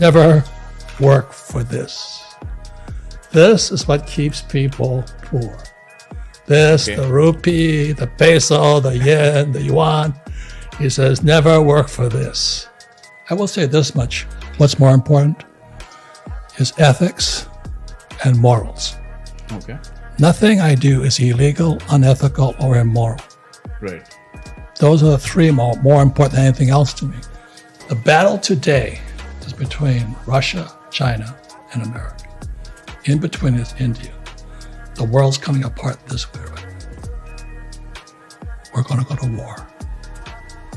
Never work for this. This is what keeps people poor. The rupee, the peso, the yen, the yuan. He says, never work for this. I will say this much. What's more important is ethics and morals. Okay. Nothing I do is illegal, unethical, or immoral. Right. Those are the three more important than anything else to me. The battle today is between Russia, China, and America. In between is India. The world's coming apart this way right now. We're going to go to war.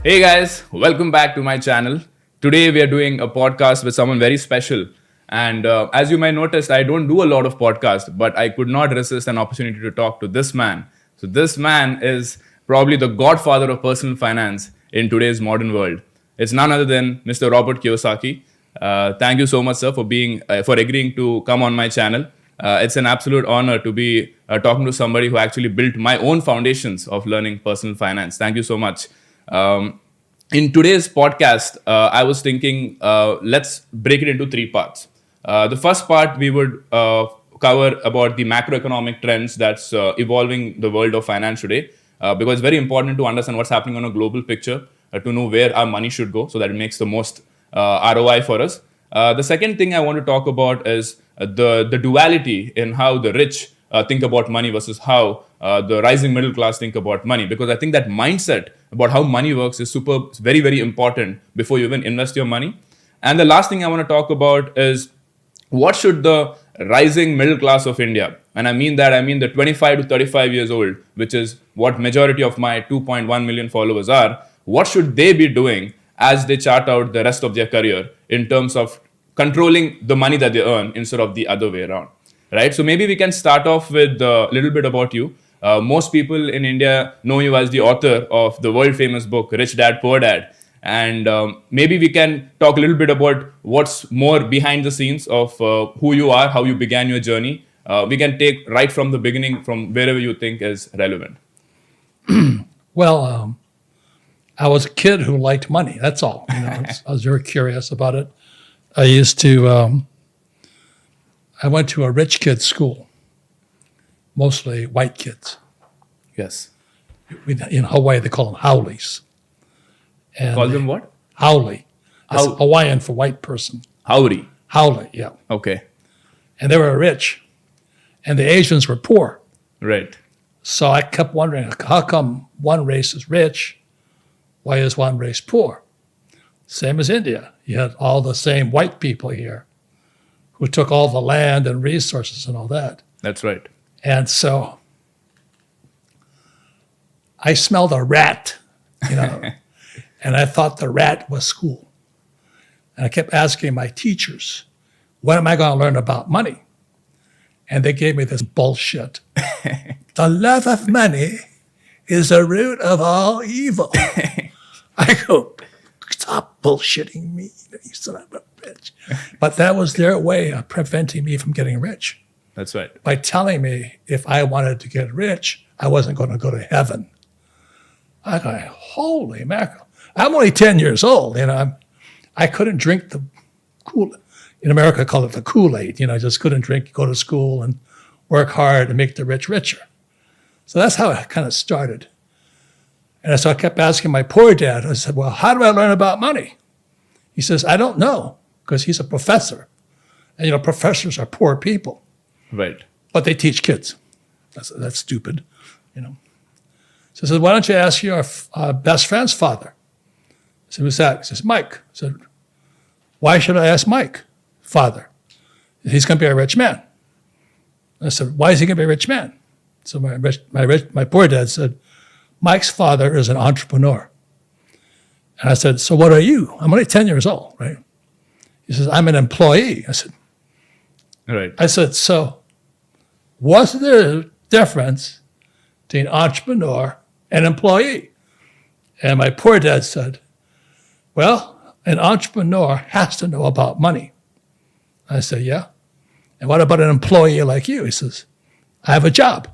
Hey guys, welcome back to my channel. Today we are doing a podcast with someone very special. And as you might notice, I don't do a lot of podcasts, but I could not resist an opportunity to talk to this man. So this man is probably the godfather of personal finance in today's modern world. It's none other than Mr. Robert Kiyosaki. Thank you so much, sir, for agreeing to come on my channel. It's an absolute honor to be talking to somebody who actually built my own foundations of learning personal finance. Thank you so much. In today's podcast, I was thinking, let's break it into three parts. The first part, we would cover about the macroeconomic trends that's evolving the world of finance today, because it's very important to understand what's happening on a global picture, to know where our money should go so that it makes the most ROI for us. The second thing I want to talk about is the duality in how the rich think about money versus how the rising middle class think about money, because I think that mindset about how money works is very, very important before you even invest your money. And the last thing I want to talk about is what should the rising middle class of India, and I mean the 25 to 35 years old, which is what majority of my 2.1 million followers are, what should they be doing as they chart out the rest of their career in terms of controlling the money that they earn instead of the other way around, right? So maybe we can start off with a little bit about you. Most people in India know you as the author of the world famous book, Rich Dad, Poor Dad. And maybe we can talk a little bit about what's more behind the scenes of who you are, how you began your journey. We can take right from the beginning, from wherever you think is relevant. Well, I was a kid who liked money. That's all. I was very curious about it. I went to a rich kid school, mostly white kids. Yes. In Hawaii, they call them howlies. And call them what? Howley. That's Hawaiian for white person. Howdy. Howley, yeah. Okay. And they were rich, and the Asians were poor. Right. So I kept wondering, how come one race is rich? Why is one race poor? Same as India. You had all the same white people here who took all the land and resources and all that. That's right. And so I smelled a rat, and I thought the rat was school. And I kept asking my teachers, when am I going to learn about money? And they gave me this bullshit. The love of money is the root of all evil. I go, stop bullshitting me, you son of a bitch. But that was their way of preventing me from getting rich. That's right. By telling me if I wanted to get rich, I wasn't going to go to heaven. I go, holy mackerel. I'm only 10 years old. I couldn't drink the Kool-Aid. In America, I call it the Kool-Aid. I just couldn't drink, go to school and work hard and make the rich richer. So that's how it kind of started. And so I kept asking my poor dad, I said, well, how do I learn about money? He says, I don't know, because he's a professor. And, professors are poor people. Right. But they teach kids. That's stupid, So I said, why don't you ask your best friend's father? I said, who's that? He says, Mike. I said, why should I ask Mike, father? He's going to be a rich man. I said, why is he going to be a rich man? So my poor dad said, Mike's father is an entrepreneur. And I said, so what are you? I'm only 10 years old, right? He says, I'm an employee. I said, right. I said, so what's the difference between entrepreneur and employee? And my poor dad said, well, an entrepreneur has to know about money. I said, yeah. And what about an employee like you? He says, I have a job.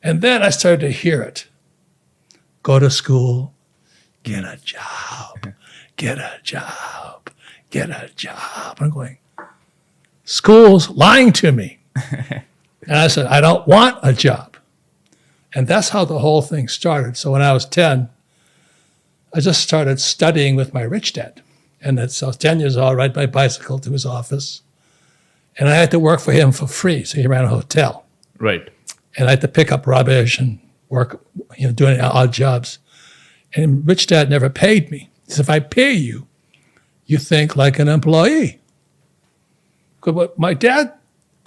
And then I started to hear it. Go to school, get a job, get a job. I'm going, school's lying to me. And I said, I don't want a job. And that's how the whole thing started. So when I was 10, I just started studying with my rich dad. And so I was 10 years old, I ride my bicycle to his office. And I had to work for him for free. So he ran a hotel. Right. And I had to pick up rubbish and work, doing odd jobs. And rich dad never paid me. He said, if I pay you, you think like an employee. Because my dad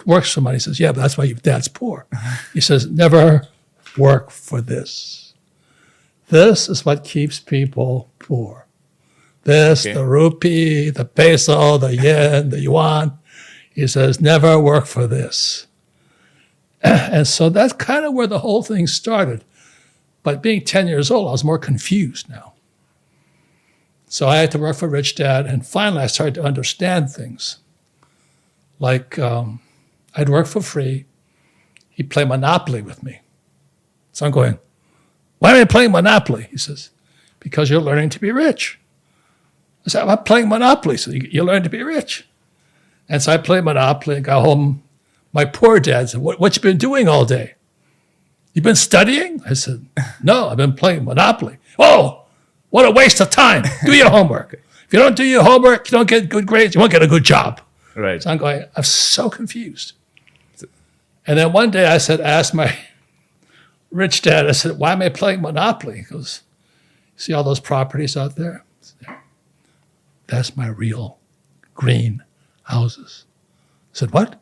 works for money. He says, yeah, but that's why your dad's poor. He says, never work for this. This is what keeps people poor. This, the rupee, the peso, the yen, the yuan. He says, never work for this. And so that's kind of where the whole thing started. But being 10 years old, I was more confused now. So I had to work for Rich Dad, and finally I started to understand things. Like I'd work for free. He'd play Monopoly with me. So I'm going, why am I playing Monopoly? He says, because you're learning to be rich. I said, I'm playing Monopoly, so you learn to be rich. And so I played Monopoly and got home. My poor dad said, what you been doing all day? You been studying? I said, no, I've been playing Monopoly. Oh, what a waste of time. Do your homework. If you don't do your homework, you don't get good grades, you won't get a good job. Right. So I'm going, I'm so confused. And then one day I asked my rich dad, I said, why am I playing Monopoly? He goes, see all those properties out there? Said, that's my real green houses. I said, what?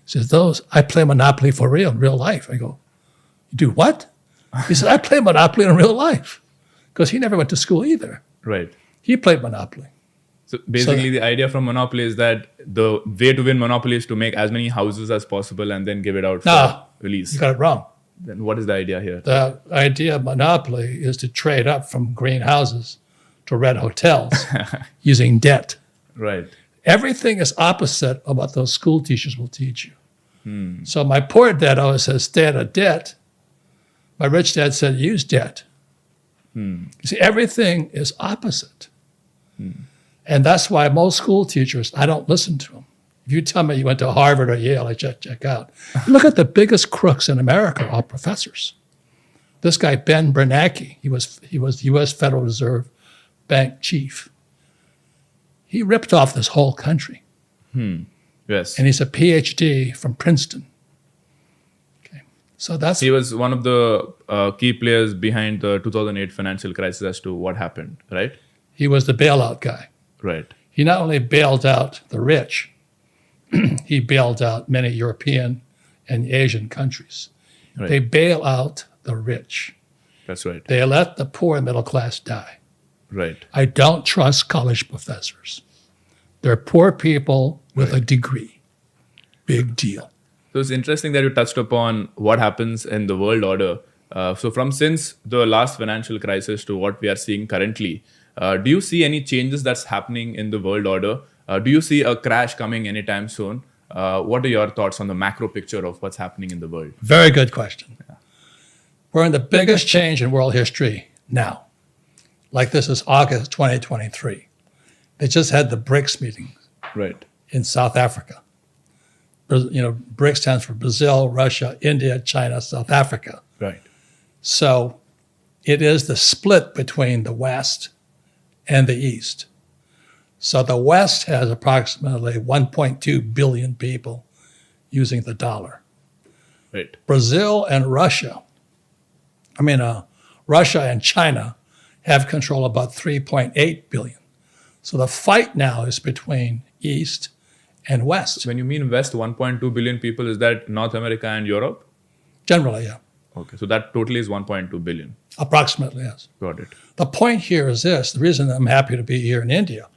He says, those, I play Monopoly for real in real life. I go, you do what? He said, I play Monopoly in real life. Because he never went to school either. Right. He played Monopoly. So basically the idea from Monopoly is that the way to win Monopoly is to make as many houses as possible and then give it out for release. You got it wrong. Then what is the idea here? The idea of Monopoly is to trade up from green houses to red hotels using debt. Right. Everything is opposite of what those school teachers will teach you. So my poor dad always says, stay out of debt. My rich dad said, use debt. You see, everything is opposite. And that's why most school teachers, I don't listen to them. If you tell me you went to Harvard or Yale, I check out. Look at the biggest crooks in America are professors. This guy, Ben Bernanke, he was U.S. Federal Reserve Bank chief. He ripped off this whole country. Yes. And he's a PhD from Princeton. Okay. So that's... He was one of the key players behind the 2008 financial crisis as to what happened, right? He was the bailout guy. Right. He not only bailed out the rich, he bailed out many European and Asian countries. Right. They bail out the rich. That's right. They let the poor and middle class die. Right. I don't trust college professors. They're poor people with a degree. Big deal. So it's interesting that you touched upon what happens in the world order. So since the last financial crisis to what we are seeing currently, do you see any changes that's happening in the world order? Do you see a crash coming anytime soon? What are your thoughts on the macro picture of what's happening in the world? Very good question. Yeah. We're in the biggest change in world history now. Like this is August 2023. They just had the BRICS meeting in South Africa. BRICS stands for Brazil, Russia, India, China, South Africa. Right. So it is the split between the West and the East. So the West has approximately 1.2 billion people using the dollar. Right. Brazil and Russia, Russia and China have control of about 3.8 billion. So the fight now is between East and West. When you mean West, 1.2 billion people, is that North America and Europe? Generally, yeah. Okay, so that totally is 1.2 billion. Approximately, yes. Got it. The point here is this. The reason I'm happy to be here in India,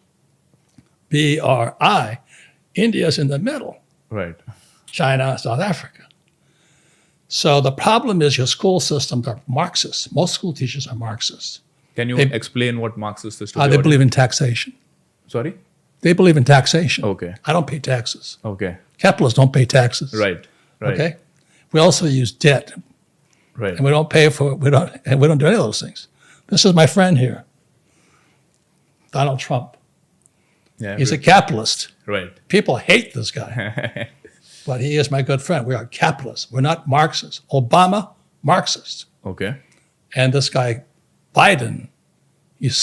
BRI, India's in the middle. Right. China, South Africa. So the problem is your school systems are Marxist. Most school teachers are Marxist. Can you explain what Marxist is to the They believe in taxation. Sorry? They believe in taxation. Okay. I don't pay taxes. Okay. Capitalists don't pay taxes. Right. Okay. We also use debt. Right. And we don't pay for it. We don't do any of those things. This is my friend here, Donald Trump. Yeah, He's a capitalist. right. People hate this guy, but he is my good friend. We are capitalists. We're not Marxists. Obama, Marxist. Okay. And this guy, Biden, he's